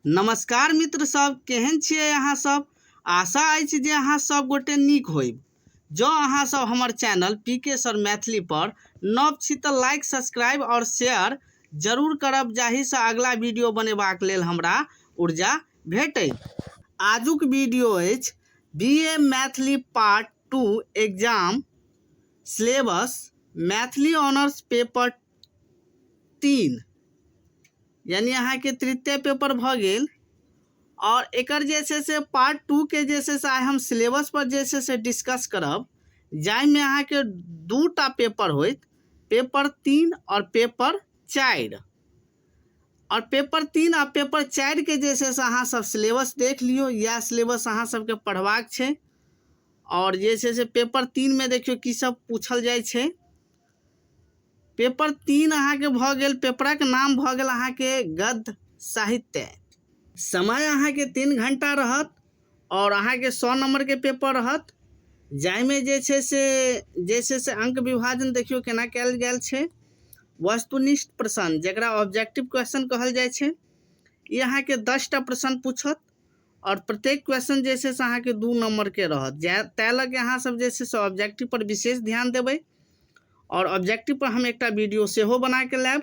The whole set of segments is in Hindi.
नमस्कार मित्र सब, केहन छियै अहाँ सब। आशा अछि जे अहाँ सब गोटे नीक होइब। जो अहाँ सब हमर चैनल पीके सर मैथिली पर नव छी तऽ लाइक, सब्सक्राइब और शेयर जरूर करब, जाहिसँ अगला वीडियो बनेबाक लेल हमरा ऊर्जा भेटै। आजुक वीडियो अछि BA Maithili part 2 exam syllabus Maithili honours paper 3 यानी अहाँ के तृतीय पेपर भऽ गेल। और एकर जे छै से पार्ट 2 के जे छै से आइ हम सिलेबस पर जे छै से डिस्कस करब, जाहिमे अहाँ के दूटा पेपर होइत, पेपर 3 और पेपर 4। और पेपर 3 आ पेपर 4 के जे छै से अहाँ सब सिलेबस देख लियो, या सिलेबस अहाँ सबके पढ़बाक छै। और जे छै से पेपर 3 में देखियो की सब पूछल जाय छै। पेपर 3 अहाँ के भऽ गेल, पेपरक नाम भऽ गेल अहाँ के गद्य साहित्य। समय अहाँ के 3 घंटा रहत और अहाँ के 100 नंबर के पेपर रहत, जाहिमे जे छै से अंक विभाजन देखियो केना कैल गेल छै। वस्तुनिष्ठ प्रश्न, जकरा ऑब्जेक्टिव क्वेश्चन कहल जाय छै, ई अहाँ के 10टा प्रश्न पूछत और प्रत्येक क्वेश्चन जे छै से अहाँ के 2 नंबर के रहत। तै लगे अहाँ सब जे छै से ऑब्जेक्टिव पर विशेष ध्यान देबै। और ऑब्जेक्टिव पर हम एकटा वीडियो सेहो बना के लायब।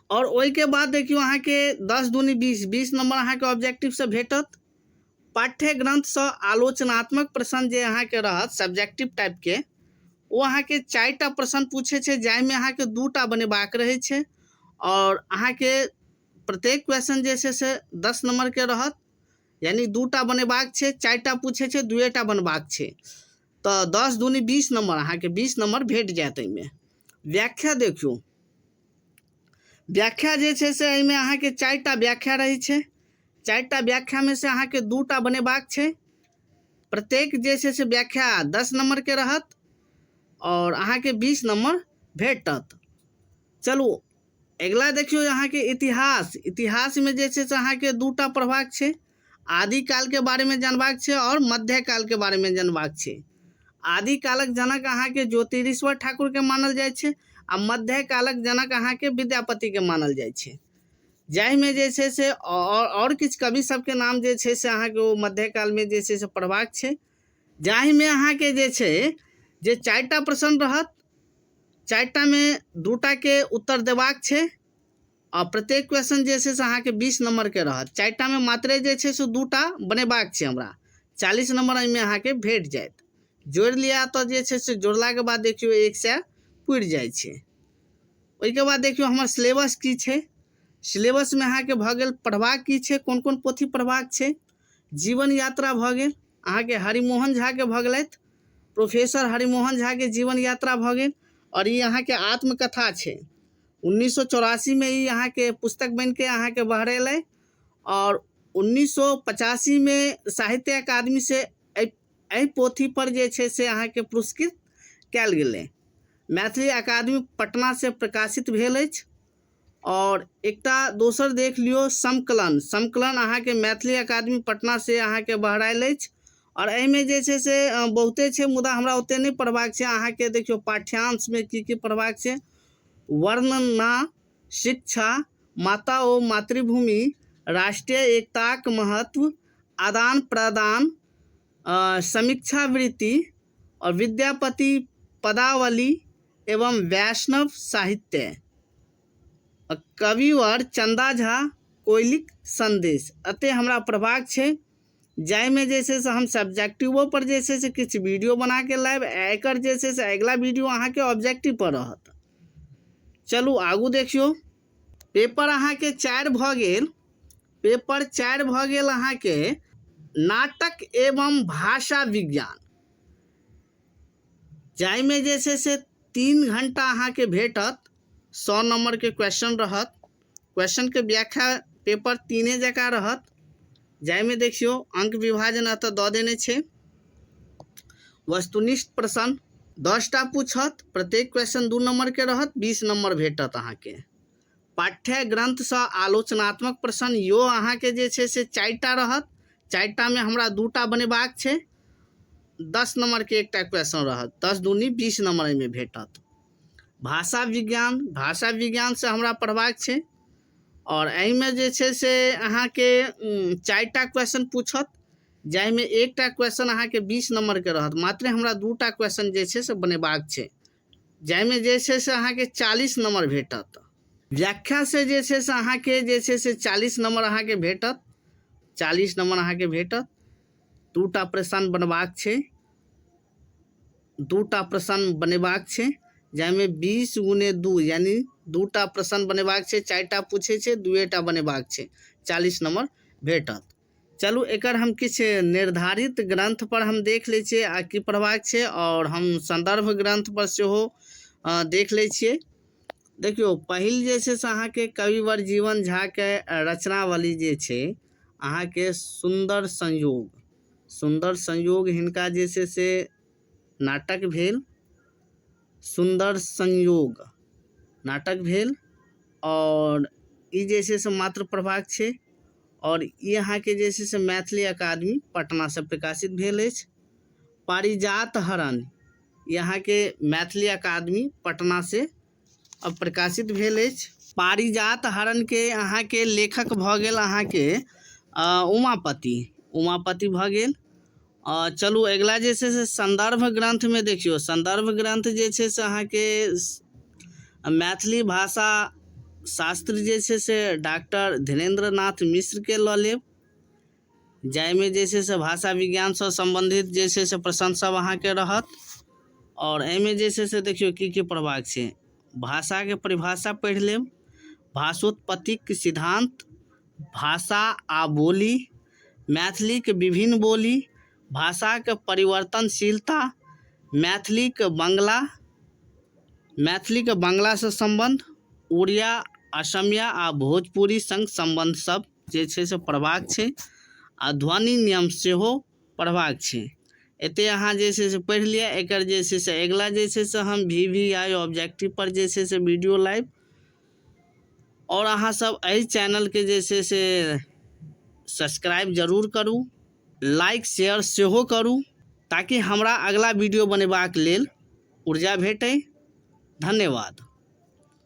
और ओई के बाद देखियो अहाँ के 10 दूनी 20 नंबर अहाँ के ऑब्जेक्टिव से भेटत। पाठ्य ग्रंथ से आलोचनात्मक प्रश्न जे अहाँ के रहत सब्जेक्टिव टाइप के, वो अहाँ के 4टा प्रश्न पूछे छै, जाहिमे अहाँ के 2टा बनेबाक रहे छै। और अहाँ के प्रत्येक क्वेश्चन जे छै से 10 नंबर के रहत, यानी 2टा बनेबाक छै, 4टा पूछे छै, 2टा बनबाक छै। तो 10 दूनी 20 नंबर अहाँ के 20 नंबर भेट जायत। एहिमे व्याख्या देखियो, व्याख्या जे छै से एहिमे अहाँ के 4टा व्याख्या रही छै। 4टा व्याख्या में से अहाँ के 2टा बनेबाक छै। प्रत्येक जे छै से व्याख्या 10 नंबर के रहत और अहाँ के 20 नंबर भेटत। चलू अगला देखियो अहाँ के इतिहास। इतिहास में जे छै से अहाँ के 2टा पढ़बाक छै। आदिकाल के बारे में जानबाक छै और मध्यकाल के बारे में जानबाक छै। आदिकालक जनक अहाँ के ज्योतिरीश्वर ठाकुर के मानल जाय छै, आ मध्यकालक जनक अहाँ के विद्यापति के मानल जाय छै। जाहिमे जे छै से और किछु कवि सबके नाम जे छै से अहाँ के ओ मध्यकाल में जे छै से पढ़बाक छै। जाहिमे अहाँ के जे छै जे 4टा प्रश्न रहत, 4टा में 2टा के उत्तर देबाक छै। और प्रत्येक क्वेश्चन जे छै से अहाँ के 20 नंबर के रहत। 4टा में मात्र जे छै से 2टा बनेबाक छै हमरा, 40 नंबर एहिमे अहाँ के भेट जायत। जोड़ लिया तो जे छै से जोड़ला के बाद देखियो 100 पुरि जाय छै। ओई के बाद देखियो हमर सिलेबस की छै। सिलेबस में अहाँ के भऽ गेल पढ़बाक की छै, कोन कोन पोथी पढ़बाक छै। जीवन यात्रा भऽ गेल अहाँ के हरिमोहन झा के भऽ गेलथि, प्रोफेसर हरिमोहन झा के जीवन यात्रा भऽ गेल। और ई अहाँ के आत्मकथा छै। 1984 में ई अहाँ के पुस्तक बन के अहाँ के बहरेलै। और 1985 में साहित्य अकादमी से एहि पोथी पर जे छै से अहाँ के पुरस्कृत कैल गेलै। मैथिली अकादमी पटना से प्रकाशित भेल अछि। और एकटा दोसर देख लियो समकलन। समकलन अहाँ के मैथिली अकादमी पटना से अहाँ के बहरायल अछि। और एहिमे जे छै से बहुते छै, मुदा हमरा ओते नहीं पढ़बाक छै। अहाँ के देखियो पाठ्यांश में की पढ़बाक छै। वर्णना, शिक्षा, माता ओ मातृभूमि, राष्ट्रीय एकताक महत्व, आदान प्रदान, समीक्षा वृत्ति और विद्यापति पदावली एवं वैष्णव साहित्य, कविवर चंदा झा कोयलिक संदेश अते हमरा पढ़बाक छै। जाहिमे जे छै से हम सब्जेक्टिवो पर जे छै से किछु वीडियो बना के लायब। एकर जे छै से अगला वीडियो अहाँ के ऑब्जेक्टिव पर रहत। चलू आगू देखियो। पेपर अहाँ के 4 भऽ गेल। पेपर 4 भऽ गेल अहाँ के नाटक एवं भाषा विज्ञान, जाहिमे जे छै से 3 घंटा अहाँ के भेटत। 100 नंबर के क्वेश्चन रहत। क्वेश्चन के व्याख्या पेपर 3 जका रहत। जाहिमे देखियो अंक विभाजन अतः दऽ देने छै। वस्तुनिष्ठ प्रश्न 10टा पूछत, प्रत्येक क्वेश्चन 2 नंबर के रहत, 20 नंबर भेटत अहाँ के। पाठ्य ग्रंथ से आलोचनात्मक प्रश्न यो अहाँ के जे छै से 4टा रहत। 4टा में हमरा 2टा बनेबाक छै। 10 नंबर के एकटा क्वेश्चन रहत, 10 दूनी 20 नंबर एहिमे भेटत। भाषा विज्ञान, भाषा विज्ञान से हमरा पढ़बाक छै। और एहिमे जे छै से अहाँके 4टा क्वेश्चन पूछत, जाहिमे एकटा क्वेश्चन अहाँके 20 नंबर के रहत। मात्र हमरा 2टा क्वेश्चन जे छै से बनेबाक छै, जाहिमे जे छै से अहाँके 40 नंबर भेटत। व्याख्या से जे छै से अहाँके जे छै से 40 नंबर अहाँके भेटत, 40 नंबर अहाँके भेटत। 2टा प्रश्न बनबाक छै, 2टा प्रश्न बनेबाक छै, जाहिमे 20 गुने 2 यानी 2टा प्रश्न बनेबाक छै। 4टा पूछे छै, 2टा बनेबाक छै, 40 नंबर भेटत। चलू एकर हम किछु निर्धारित ग्रंथ पर हम देख लै छियै आ की पढ़बाक छै, और हम संदर्भ ग्रंथ पर सेहो देख लै छियै। देखियौ पहिल जे छै से अहाँके कविवर जीवन झा के रचनावली जे छै अहाँके सुंदर संयोग, सुंदर संयोग हिनका जे छै से नाटक भेल, सुंदर संयोग नाटक भेल, और ई जे छै से मात्र पढ़बाक छै। और ई अहाँके जे छै से मैथिली अकादमी पटना से प्रकाशित भेल अछि। पारिजात हरण ई अहाँके मैथिली अकादमी पटना से प्रकाशित भेल अछि। पारिजात हरण के अहाँके लेखक भऽ गेल अहाँके उमापति, उमापति भऽ गेल। चलू अगिला जे छै से संदर्भ ग्रंथ में देखियो, संदर्भ ग्रंथ जे छै से अहाँके मैथिली भाषा शास्त्र जे छै से डॉक्टर धीरेन्द्र नाथ मिश्र के लऽ लेब, जाहिमे जे छै से भाषा विज्ञान से संबंधित जे छै से प्रश्न सब अहाँके रहत। और एहिमे जे छै से देखियो की पढ़बाक छै, भाषा के परिभाषा पढ़ि लेब, भाषोत्पत्तिक सिद्धांत, भाषा आ बोली, मैथिली के विभिन्न बोली, भाषा के परिवर्तनशीलता, मैथिली के बंगला से संबंध, उड़िया, असमिया आ भोजपुरी संग संबंध सब जे छै से पढ़बाक छै। आ ध्वनि नियम सेहो पढ़बाक छै। एते अहाँ जे छै से पढ़ि लिअ। एकर जे छै से अगिला जे छै से हम VVI ऑब्जेक्टिव पर जे छै से वीडियो लाइव, और अहाँ सब एहि चैनल के जे छै से सब्सक्राइब जरूर करू, लाइक शेयर सेहो करू, ताकि हमरा अगला वीडियो बनेबाक लेल ऊर्जा भेटै। धन्यवाद।